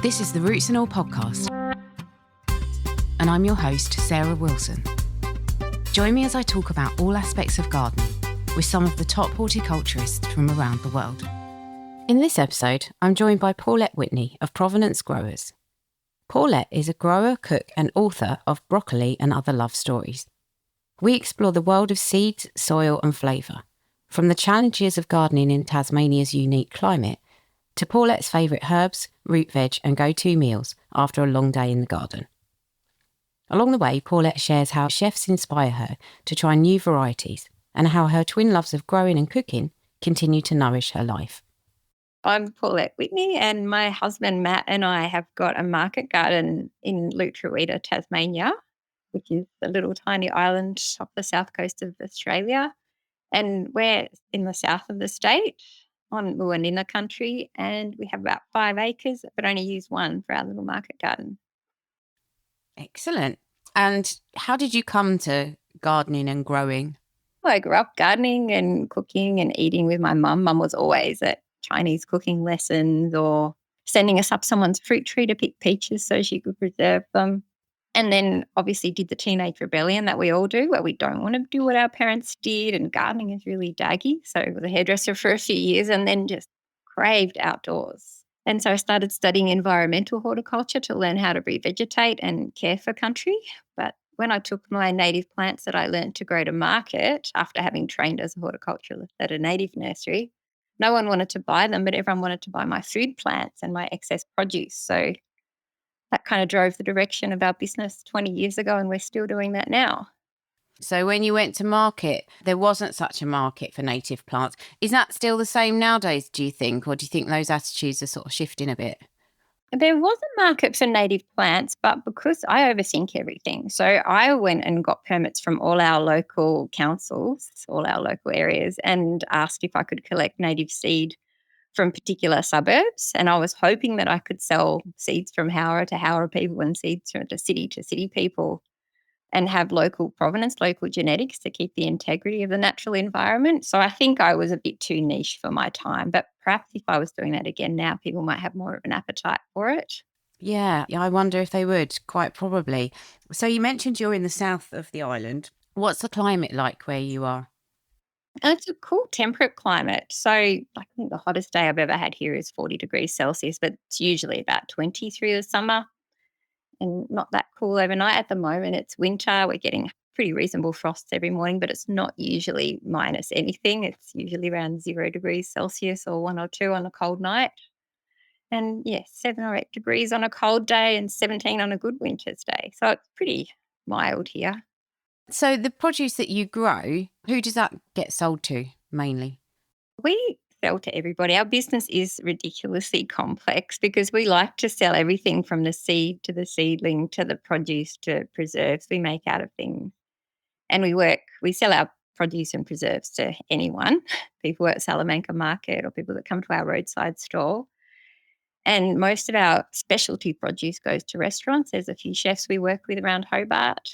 This is the Roots and All podcast, and I'm your host, Sarah Wilson. Join me as I talk about all aspects of gardening with some of the top horticulturists from around the world. In this episode, I'm joined by Paulette Whitney of Provenance Growers. Paulette is a grower, cook and author of Broccoli and Other Love Stories. We explore the world of seeds, soil and flavour, from the challenges of gardening in Tasmania's unique climate to Paulette's favourite herbs, root veg and go-to meals after a long day in the garden. Along the way, Paulette shares how chefs inspire her to try new varieties and how her twin loves of growing and cooking continue to nourish her life. I'm Paulette Whitney, and my husband Matt and I have got a market garden in Lutruwita, Tasmania, which is a little tiny island off the south coast of Australia. And we're in the south of the state on Whitney country, and we have about 5 acres, but only use one for our little market garden. Excellent. And how did you come to gardening and growing? Well, I grew up gardening and cooking and eating with my mum. Mum was always at Chinese cooking lessons or sending us up someone's fruit tree to pick peaches so she could preserve them. And then obviously did the teenage rebellion that we all do, where we don't want to do what our parents did, and gardening is really daggy. So I was a hairdresser for a few years and then just craved outdoors. And so I started studying environmental horticulture to learn how to revegetate and care for country. But when I took my native plants that I learned to grow to market after having trained as a horticulturalist at a native nursery, no one wanted to buy them, but everyone wanted to buy my food plants and my excess produce. So that kind of drove the direction of our business 20 years ago, and we're still doing that now. So when you went to market, there wasn't such a market for native plants. Is that still the same nowadays, do you think? Or do you think those attitudes are sort of shifting a bit? There was a market for native plants, but because I overthink everything, so I went and got permits from all our local councils, all our local areas, and asked if I could collect native seed from particular suburbs. And I was hoping that I could sell seeds from Howrah to Howrah people and seeds from to city people and have local provenance, local genetics to keep the integrity of the natural environment. So I think I was a bit too niche for my time, but perhaps if I was doing that again now, people might have more of an appetite for it. Yeah, I wonder if they would, quite probably. So you mentioned you're in the south of the island. What's the climate like where you are? And it's a cool temperate climate. So I think the hottest day I've ever had here is 40 degrees Celsius, but it's usually about 20 through the summer and not that cool overnight. At the moment, it's winter. We're getting pretty reasonable frosts every morning, but it's not usually minus anything. It's usually around 0 degrees Celsius or 1 or 2 on a cold night. And 7 or 8 degrees on a cold day and 17 on a good winter's day. So it's pretty mild here. So the produce that you grow, who does that get sold to mainly? We sell to everybody. Our business is ridiculously complex because we like to sell everything from the seed to the seedling to the produce to preserves we make out of things. And we sell our produce and preserves to anyone, people at Salamanca Market or people that come to our roadside store. And most of our specialty produce goes to restaurants. There's a few chefs we work with around Hobart.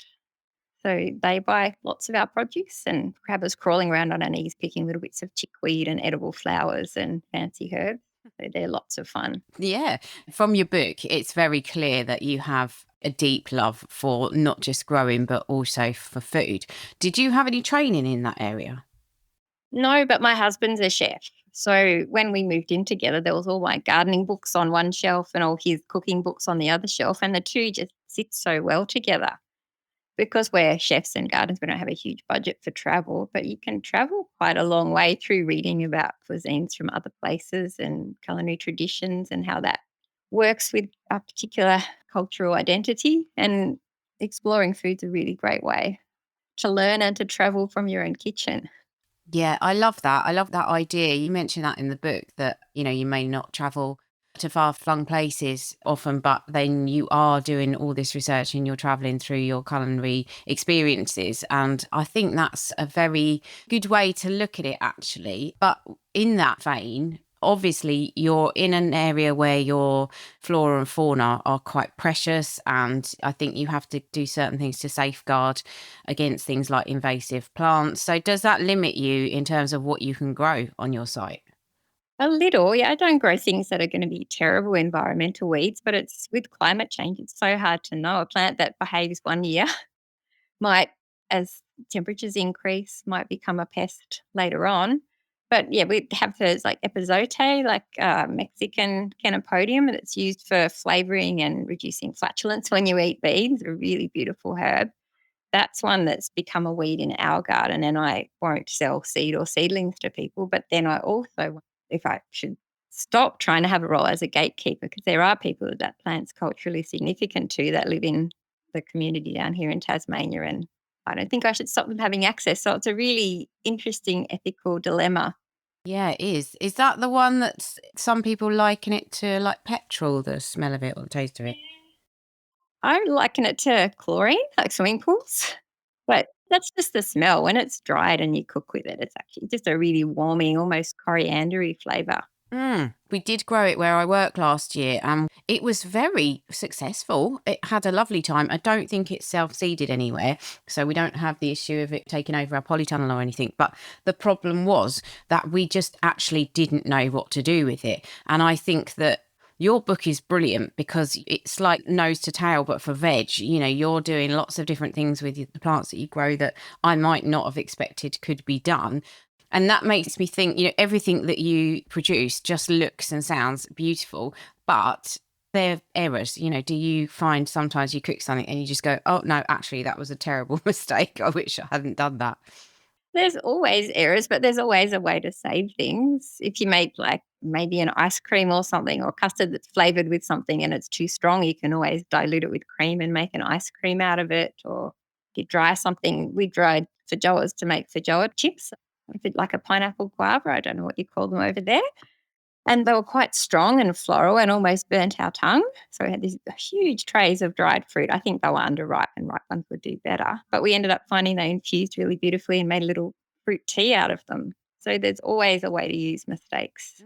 So they buy lots of our produce and have us crawling around on our knees picking little bits of chickweed and edible flowers and fancy herbs. So they're lots of fun. Yeah, from your book, it's very clear that you have a deep love for not just growing, but also for food. Did you have any training in that area? No, but my husband's a chef. So when we moved in together, there was all my gardening books on one shelf and all his cooking books on the other shelf. And the two just sit so well together. Because we're chefs and gardeners, we don't have a huge budget for travel, but you can travel quite a long way through reading about cuisines from other places and culinary traditions and how that works with a particular cultural identity. And exploring food's a really great way to learn and to travel from your own kitchen. Yeah, I love that. I love that idea. You mentioned that in the book that, you may not travel to far-flung places often, but then you are doing all this research and you're traveling through your culinary experiences. And I think that's a very good way to look at it, actually. But in that vein, obviously you're in an area where your flora and fauna are quite precious, and I think you have to do certain things to safeguard against things like invasive plants. So does that limit you in terms of what you can grow on your site? A little, yeah. I don't grow things that are going to be terrible environmental weeds, but it's with climate change, it's so hard to know. A plant that behaves one year might, as temperatures increase, might become a pest later on. But yeah, we have those like epizote, like Mexican Canopodium, that's used for flavouring and reducing flatulence when you eat beans. A really beautiful herb. That's one that's become a weed in our garden, and I won't sell seed or seedlings to people. But then I also wonder if I should stop trying to have a role as a gatekeeper, because there are people that plant's culturally significant to that live in the community down here in Tasmania, and I don't think I should stop them having access. So it's a really interesting ethical dilemma. Yeah, it is. Is that the one that some people liken it to, like petrol, the smell of it or the taste of it? I liken it to chlorine, like swimming pools, but that's just the smell. When it's dried and you cook with it, it's actually just a really warming, almost coriandery flavour. We did grow it where I worked last year, and it was very successful. It had a lovely time. I don't think it's self-seeded anywhere, so we don't have the issue of it taking over our polytunnel or anything. But the problem was that we just actually didn't know what to do with it. And I think that your book is brilliant because it's like nose to tail, but for veg. You know, you're doing lots of different things with the plants that you grow that I might not have expected could be done. And that makes me think, everything that you produce just looks and sounds beautiful, but there are errors. Do you find sometimes you cook something and you just go, oh, no, actually, that was a terrible mistake. I wish I hadn't done that. There's always errors, but there's always a way to save things. If you make like maybe an ice cream or something, or custard that's flavoured with something and it's too strong, you can always dilute it with cream and make an ice cream out of it. Or if you dry something, we dried feijoas to make feijoa chips, a bit like a pineapple guava. I don't know what you call them over there. And they were quite strong and floral and almost burnt our tongue. So we had these huge trays of dried fruit. I think they were underripe and ripe ones would do better. But we ended up finding they infused really beautifully and made a little fruit tea out of them. So there's always a way to use mistakes.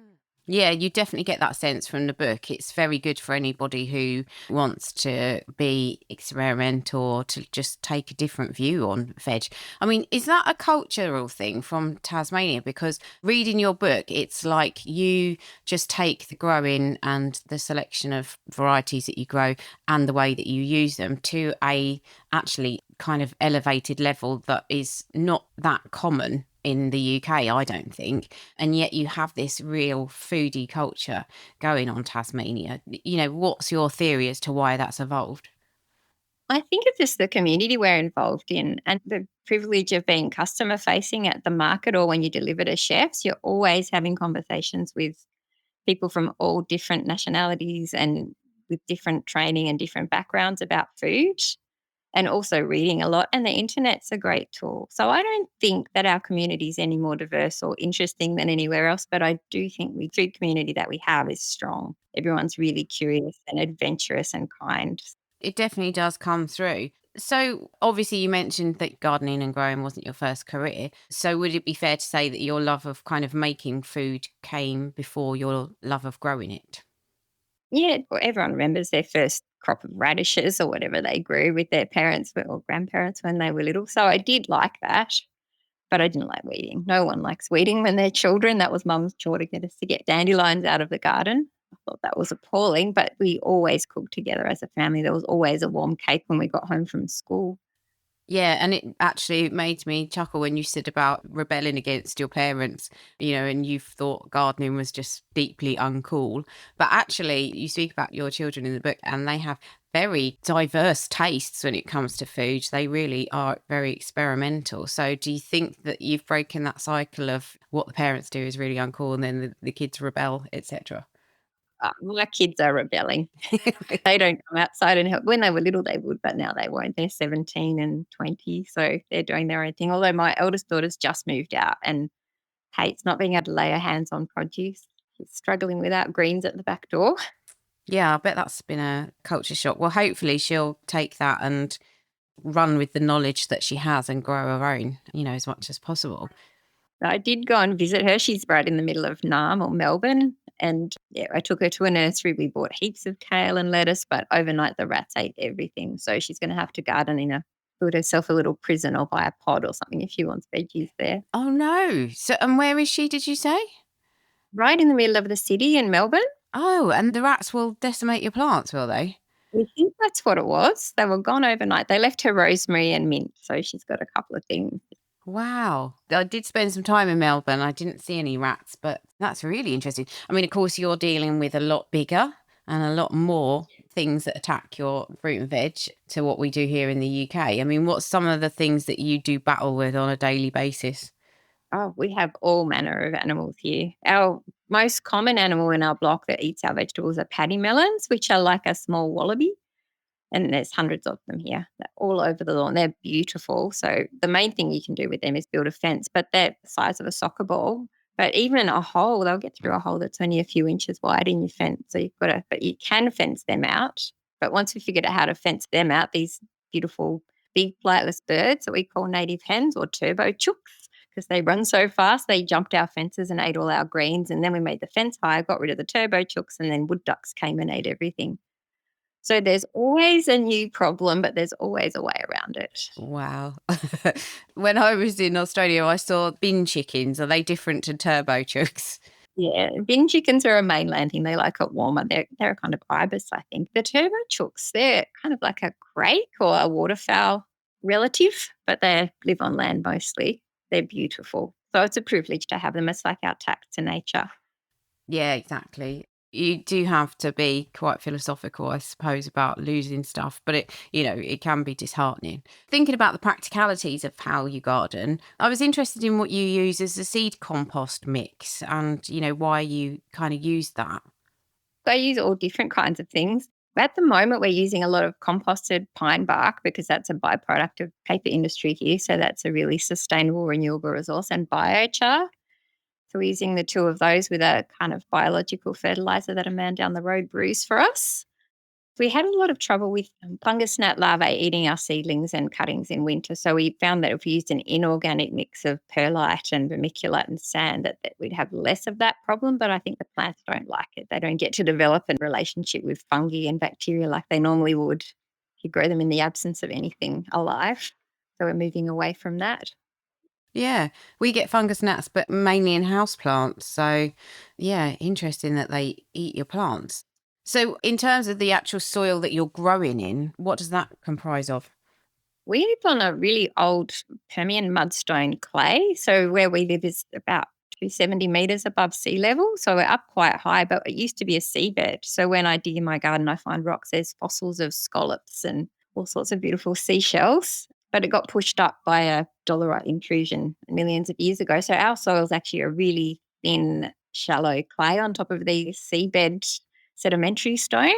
Yeah, you definitely get that sense from the book. It's very good for anybody who wants to be experimental or to just take a different view on veg. I mean, is that a cultural thing from Tasmania? Because reading your book, it's like you just take the growing and the selection of varieties that you grow and the way that you use them to a actually kind of elevated level that is not that common in the UK, I don't think. And yet you have this real foodie culture going on Tasmania. What's your theory as to why that's evolved? I think it's just the community we're involved in and the privilege of being customer facing at the market or when you deliver to chefs. You're always having conversations with people from all different nationalities and with different training and different backgrounds about food, and also reading a lot. And the internet's a great tool. So I don't think that our community is any more diverse or interesting than anywhere else, but I do think the food community that we have is strong. Everyone's really curious and adventurous and kind. It definitely does come through. So obviously you mentioned that gardening and growing wasn't your first career. So would it be fair to say that your love of kind of making food came before your love of growing it? Yeah, well, everyone remembers their first crop of radishes or whatever they grew with their parents or grandparents when they were little. So I did like that, but I didn't like weeding. No one likes weeding when they're children. That was mum's chore to get us to get dandelions out of the garden. I thought that was appalling, but we always cooked together as a family. There was always a warm cake when we got home from school. Yeah, and it actually made me chuckle when you said about rebelling against your parents, and you thought gardening was just deeply uncool. But actually, you speak about your children in the book, and they have very diverse tastes when it comes to food. They really are very experimental. So, do you think that you've broken that cycle of what the parents do is really uncool and then the kids rebel, etc.? My kids are rebelling. They don't come outside and help. When they were little, they would, but now they won't. They're 17 and 20, so they're doing their own thing. Although my eldest daughter's just moved out and hates not being able to lay her hands on produce. She's struggling without greens at the back door. Yeah, I bet that's been a culture shock. Well, hopefully she'll take that and run with the knowledge that she has and grow her own, as much as possible. I did go and visit her. She's right in the middle of Naarm or Melbourne. And yeah, I took her to a nursery. We bought heaps of kale and lettuce, but overnight the rats ate everything. So she's going to have to garden build herself a little prison or buy a pod or something if she wants veggies there. Oh no. So, and where is she, did you say? right in the middle of the city in Melbourne. Oh, and the rats will decimate your plants, will they? We think that's what it was. They were gone overnight. They left her rosemary and mint, so she's got a couple of things. Wow. I did spend some time in Melbourne. I didn't see any rats, but that's really interesting. I mean, of course, you're dealing with a lot bigger and a lot more things that attack your fruit and veg to what we do here in the UK. I mean, what's some of the things that you do battle with on a daily basis? Oh, we have all manner of animals here. Our most common animal in our block that eats our vegetables are paddy melons, which are like a small wallaby. And there's hundreds of them here. They're all over the lawn. They're beautiful. So the main thing you can do with them is build a fence, but they're the size of a soccer ball. But even a hole, they'll get through a hole that's only a few inches wide in your fence. So but you can fence them out. But once we figured out how to fence them out, these beautiful big flightless birds that we call native hens or turbo chooks, because they run so fast, they jumped our fences and ate all our greens. And then we made the fence higher, got rid of the turbo chooks, and then wood ducks came and ate everything. So there's always a new problem, but there's always a way around it. Wow. When I was in Australia, I saw bin chickens. Are they different to turbo chooks? Yeah, bin chickens are a mainland thing. They like it warmer. They're a kind of ibis, I think. The turbo chooks, they're kind of like a crake or a waterfowl relative, but they live on land mostly. They're beautiful. So it's a privilege to have them. It's like our tax to nature. Yeah, exactly. You do have to be quite philosophical, I suppose, about losing stuff, but it can be disheartening. Thinking about the practicalities of how you garden, I was interested in what you use as a seed compost mix and, why you kind of use that. So I use all different kinds of things. At the moment, we're using a lot of composted pine bark because that's a byproduct of paper industry here. So that's a really sustainable, renewable resource, and biochar. So we're using the two of those with a kind of biological fertilizer that a man down the road brews for us. We had a lot of trouble with fungus gnat larvae eating our seedlings and cuttings in winter. So we found that if we used an inorganic mix of perlite and vermiculite and sand, that we'd have less of that problem. But I think the plants don't like it. They don't get to develop a relationship with fungi and bacteria like they normally would if you grow them in the absence of anything alive. So we're moving away from that. Yeah, we get fungus gnats, but mainly in house plants. So, yeah, interesting that they eat your plants. So, in terms of the actual soil that you're growing in, what does that comprise of? We live on a really old Permian mudstone clay. So where we live is about 270 metres above sea level. So we're up quite high, but it used to be a seabed. So when I dig in my garden, I find rocks, there's fossils of scallops and all sorts of beautiful seashells. But it got pushed up by a dolerite intrusion millions of years ago. So our soil is actually a really thin, shallow clay on top of the seabed sedimentary stone.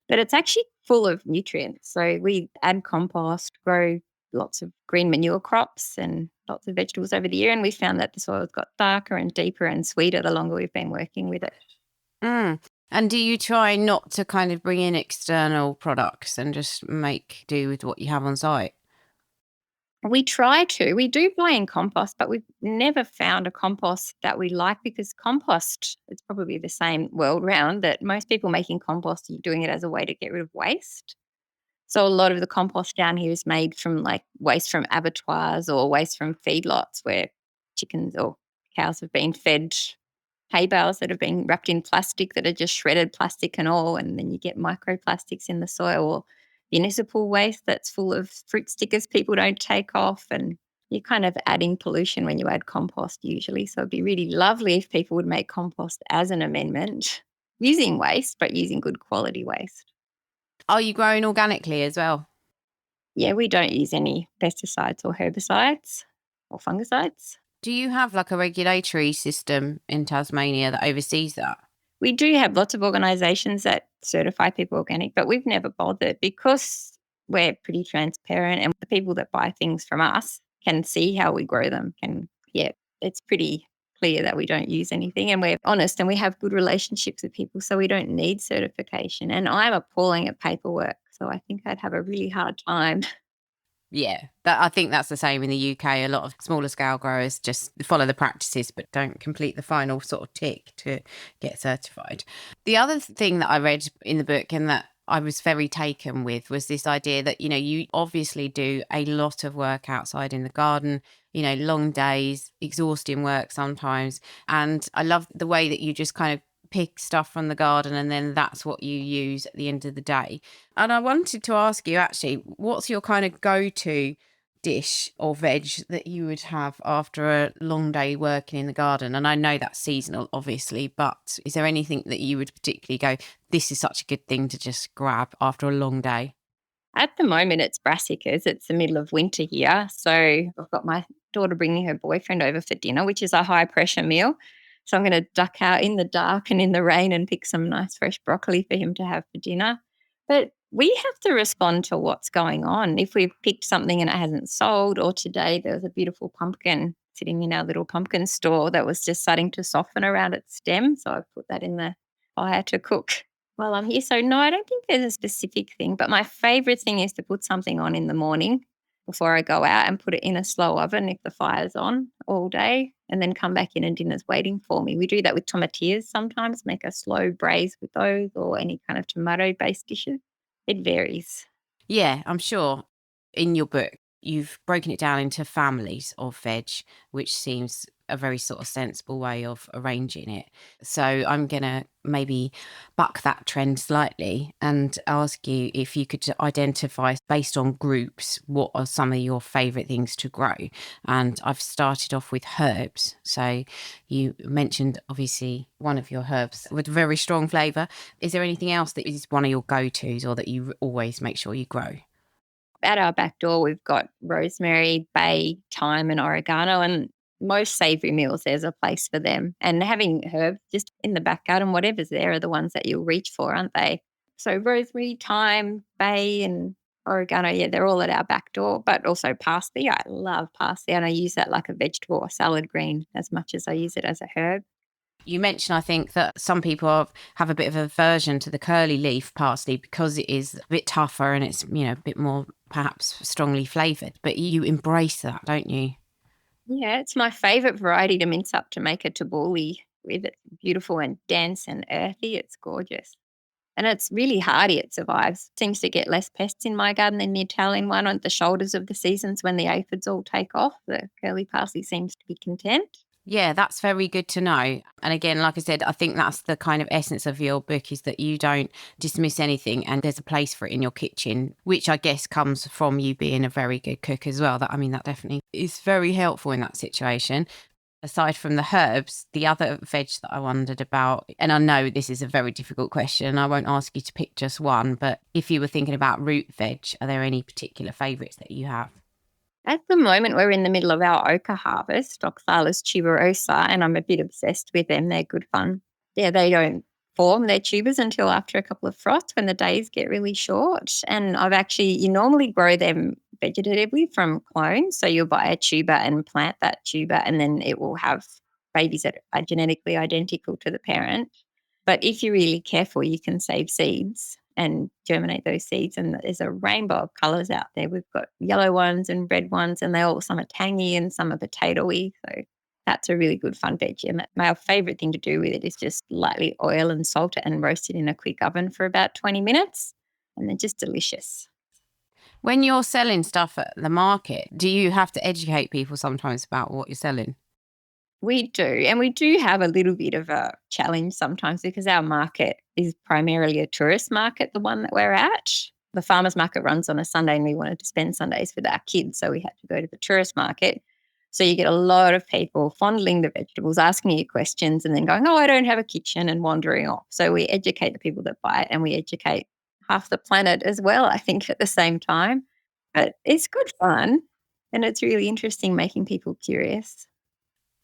But it's actually full of nutrients. So we add compost, grow lots of green manure crops and lots of vegetables over the year. And we found that the soil's got darker and deeper and sweeter the longer we've been working with it. Mm. And do you try not to kind of bring in external products and just make do with what you have on site? We try to. We do buy in compost, but we've never found a compost that we like because compost, it's probably the same world round that most people making compost are doing it as a way to get rid of waste. So a lot of the compost down here is made from like waste from abattoirs or waste from feedlots where chickens or cows have been fed hay bales that have been wrapped in plastic that are just shredded plastic and all. And then you get microplastics in the soil or municipal waste that's full of fruit stickers people don't take off. And you're kind of adding pollution when you add compost usually. So it'd be really lovely if people would make compost as an amendment using waste, but using good quality waste. Are you growing organically as well? Yeah, we don't use any pesticides or herbicides or fungicides. Do you have like a regulatory system in Tasmania that oversees that? We do have lots of organisations that certify people organic, but we've never bothered because we're pretty transparent and the people that buy things from us can see how we grow them. It's pretty clear that we don't use anything and we're honest and we have good relationships with people, so we don't need certification. And I'm appalling at paperwork, so I think I'd have a really hard time. Yeah, I think that's the same in the UK. A lot of smaller scale growers just follow the practices but don't complete the final sort of tick to get certified. The other thing that I read in the book and that I was very taken with was this idea that, you obviously do a lot of work outside in the garden, long days, exhausting work sometimes. And I love the way that you just kind of pick stuff from the garden and then that's what you use at the end of the day. And I wanted to ask you actually, what's your kind of go-to dish or veg that you would have after a long day working in the garden? And I know that's seasonal, obviously, but is there anything that you would particularly go, this is such a good thing to just grab after a long day? At the moment, it's brassicas. It's the middle of winter here. So I've got my daughter bringing her boyfriend over for dinner, which is a high pressure meal. So I'm going to duck out in the dark and in the rain and pick some nice fresh broccoli for him to have for dinner. But we have to respond to what's going on. If we've picked something and it hasn't sold, or today there was a beautiful pumpkin sitting in our little pumpkin store that was just starting to soften around its stem. So I put that in the fire to cook while I'm here. So no, I don't think there's a specific thing, but my favorite thing is to put something on in the morning before I go out and put it in a slow oven if the fire's on all day, and then come back in and dinner's waiting for me. We do that with tomatillas sometimes, make a slow braise with those, or any kind of tomato-based dishes. It varies. Yeah, I'm sure in your book, you've broken it down into families of veg, which seems a very sort of sensible way of arranging it. So I'm going to maybe buck that trend slightly and ask you if you could identify, based on groups, what are some of your favourite things to grow. And I've started off with herbs. So you mentioned obviously one of your herbs with very strong flavour. Is there anything else that is one of your go-tos or that you always make sure you grow? At our back door, we've got rosemary, bay, thyme, and oregano. And most savoury meals, there's a place for them. And having herbs just in the back garden, whatever's there, are the ones that you'll reach for, aren't they? So rosemary, thyme, bay, and oregano, yeah, they're all at our back door. But also parsley. I love parsley, and I use that like a vegetable or salad green as much as I use it as a herb. You mentioned, I think, that some people have a bit of aversion to the curly leaf parsley because it is a bit tougher and it's, a bit more perhaps strongly flavoured. But you embrace that, don't you? Yeah, it's my favourite variety to mince up to make a tabbouleh with. It's beautiful and dense and earthy. It's gorgeous. And it's really hardy. It survives. Seems to get less pests in my garden than the Italian one on the shoulders of the seasons when the aphids all take off. The curly parsley seems to be content. Yeah, that's very good to know. And again, like I said, I think that's the kind of essence of your book, is that you don't dismiss anything and there's a place for it in your kitchen, which I guess comes from you being a very good cook as well. That definitely is very helpful in that situation. Aside from the herbs, the other veg that I wondered about, and I know this is a very difficult question, I won't ask you to pick just one, but if you were thinking about root veg, are there any particular favourites that you have? At the moment, we're in the middle of our ochre harvest, Oxalis tuberosa, and I'm a bit obsessed with them. They're good fun. Yeah, they don't form their tubers until after a couple of frosts when the days get really short. And you normally grow them vegetatively from clones. So you'll buy a tuber and plant that tuber, and then it will have babies that are genetically identical to the parent. But if you're really careful, you can save seeds and germinate those seeds. And there's a rainbow of colours out there. We've got yellow ones and red ones, and some are tangy and some are potatoey. So that's a really good fun veg. And my favourite thing to do with it is just lightly oil and salt it and roast it in a quick oven for about 20 minutes. And they're just delicious. When you're selling stuff at the market, do you have to educate people sometimes about what you're selling? We do. And we do have a little bit of a challenge sometimes because our market is primarily a tourist market, the one that we're at. The farmers market runs on a Sunday and we wanted to spend Sundays with our kids, so we had to go to the tourist market. So you get a lot of people fondling the vegetables, asking you questions and then going, oh, I don't have a kitchen, and wandering off. So we educate the people that buy it, and we educate half the planet as well, I think, at the same time. But it's good fun, and it's really interesting making people curious.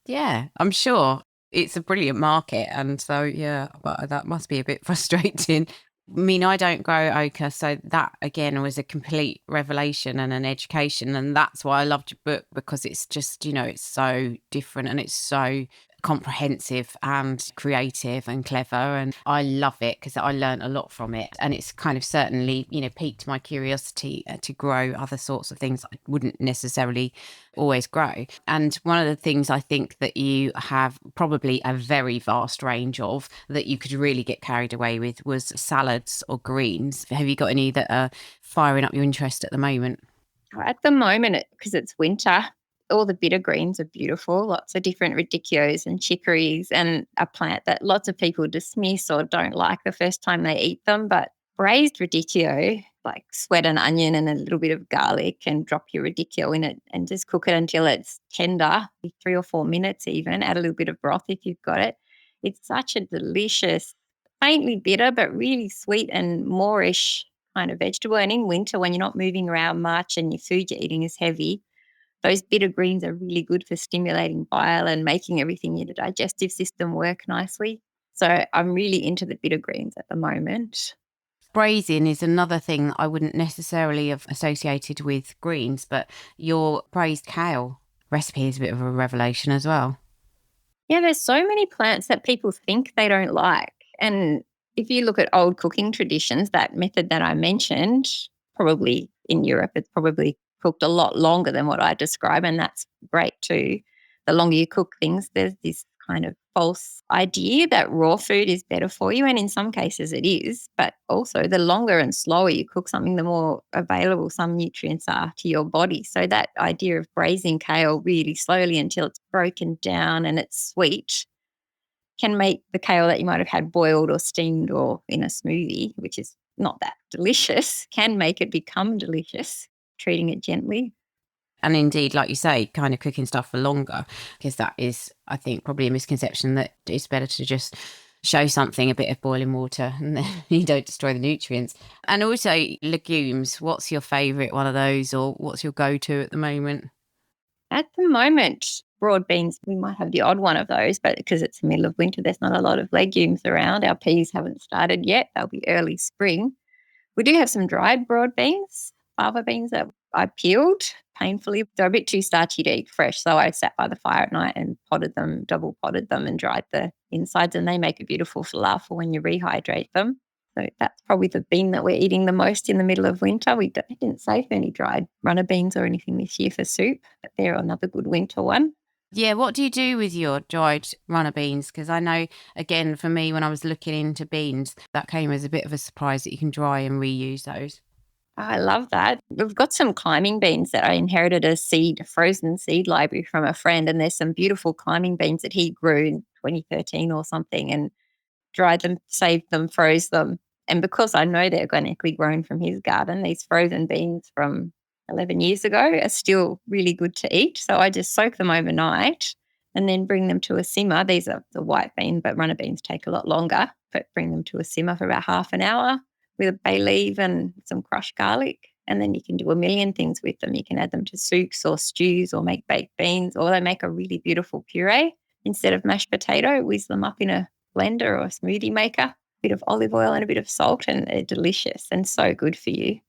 Yeah, I'm sure it's a brilliant market. And so, yeah, but that must be a bit frustrating. I mean, I don't grow ochre, so that again was a complete revelation and an education. And that's why I loved your book, because it's just, it's so different and it's so comprehensive and creative and clever, and I love it because I learned a lot from it, and it's kind of certainly, piqued my curiosity to grow other sorts of things I wouldn't necessarily always grow. And one of the things I think that you have probably a very vast range of that you could really get carried away with was salads or greens. Have you got any that are firing up your interest at the moment? At the moment, because it's winter, all the bitter greens are beautiful, lots of different radicchios and chicories, and a plant that lots of people dismiss or don't like the first time they eat them. But braised radicchio, like sweat an onion and a little bit of garlic and drop your radicchio in it and just cook it until it's tender, 3 or 4 minutes even, add a little bit of broth if you've got it. It's such a delicious, faintly bitter but really sweet and moreish kind of vegetable. And in winter, when you're not moving around much and your food you're eating is heavy, those bitter greens are really good for stimulating bile and making everything in the digestive system work nicely. So I'm really into the bitter greens at the moment. Braising is another thing I wouldn't necessarily have associated with greens, but your braised kale recipe is a bit of a revelation as well. Yeah, there's so many plants that people think they don't like. And if you look at old cooking traditions, that method that I mentioned, probably in Europe, it's probably cooked a lot longer than what I describe, and that's great too. The longer you cook things, there's this kind of false idea that raw food is better for you, and in some cases it is, but also the longer and slower you cook something, the more available some nutrients are to your body. So that idea of braising kale really slowly until it's broken down and it's sweet can make the kale that you might have had boiled or steamed or in a smoothie, which is not that delicious, can make it become delicious, treating it gently. And indeed, like you say, kind of cooking stuff for longer, because that is, I think, probably a misconception that it's better to just show something a bit of boiling water and then you don't destroy the nutrients. And also legumes, what's your favourite one of those, or what's your go-to at the moment? At the moment, broad beans, we might have the odd one of those, but because it's the middle of winter, there's not a lot of legumes around. Our peas haven't started yet. They'll be early spring. We do have some dried broad beans, fava beans that I peeled painfully. They're a bit too starchy to eat fresh, so I sat by the fire at night and potted them, double potted them and dried the insides, and they make a beautiful falafel when you rehydrate them. So that's probably the bean that we're eating the most in the middle of winter. We didn't save any dried runner beans or anything this year for soup, but they're another good winter one. Yeah, what do you do with your dried runner beans? Because I know, again, for me, when I was looking into beans, that came as a bit of a surprise that you can dry and reuse those. I love that. We've got some climbing beans that I inherited a frozen seed library from a friend, and there's some beautiful climbing beans that he grew in 2013 or something, and dried them, saved them, froze them. And because I know they're organically grown from his garden, these frozen beans from 11 years ago are still really good to eat. So I just soak them overnight and then bring them to a simmer. These are the white bean, but runner beans take a lot longer, but bring them to a simmer for about half an hour with a bay leaf and some crushed garlic. And then you can do a million things with them. You can add them to soups or stews or make baked beans, or they make a really beautiful puree. Instead of mashed potato, whiz them up in a blender or a smoothie maker, a bit of olive oil and a bit of salt, and they're delicious and so good for you.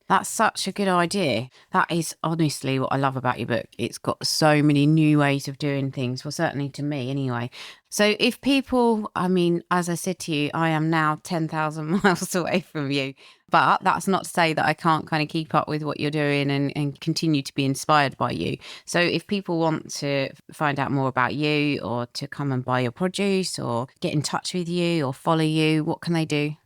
That's such a good idea. That is honestly what I love about your book. It's got so many new ways of doing things. Well, certainly to me anyway. So if people, as I said to you, I am now 10,000 miles away from you, but that's not to say that I can't kind of keep up with what you're doing and continue to be inspired by you. So if people want to find out more about you, or to come and buy your produce, or get in touch with you or follow you, what can they do?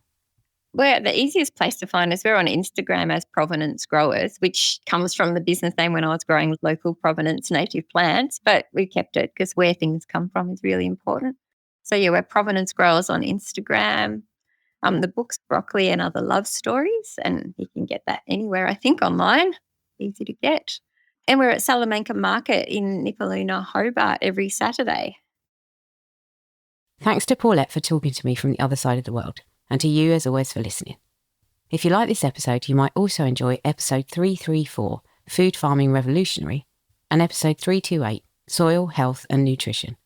Well, the easiest place to find us, we're on Instagram as Provenance Growers, which comes from the business name when I was growing local Provenance native plants, but we kept it because where things come from is really important. So yeah, we're Provenance Growers on Instagram. The book's Broccoli and Other Love Stories, and you can get that anywhere, I think, online. Easy to get. And we're at Salamanca Market in Nipaluna, Hobart every Saturday. Thanks to Paulette for talking to me from the other side of the world. And to you, as always, for listening. If you like this episode, you might also enjoy episode 334, Food Farming Revolutionary, and episode 328, Soil, Health and Nutrition.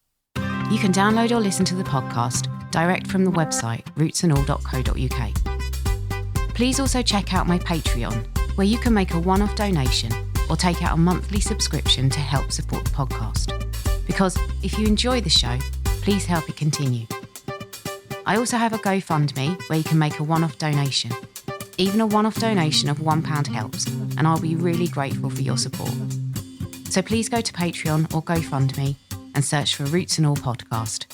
You can download or listen to the podcast direct from the website rootsandall.co.uk. Please also check out my Patreon, where you can make a one-off donation or take out a monthly subscription to help support the podcast. because if you enjoy the show, please help it continue. I also have a GoFundMe where you can make a one-off donation. Even a one-off donation of £1 helps, and I'll be really grateful for your support. So please go to Patreon or GoFundMe and search for Roots and All Podcast.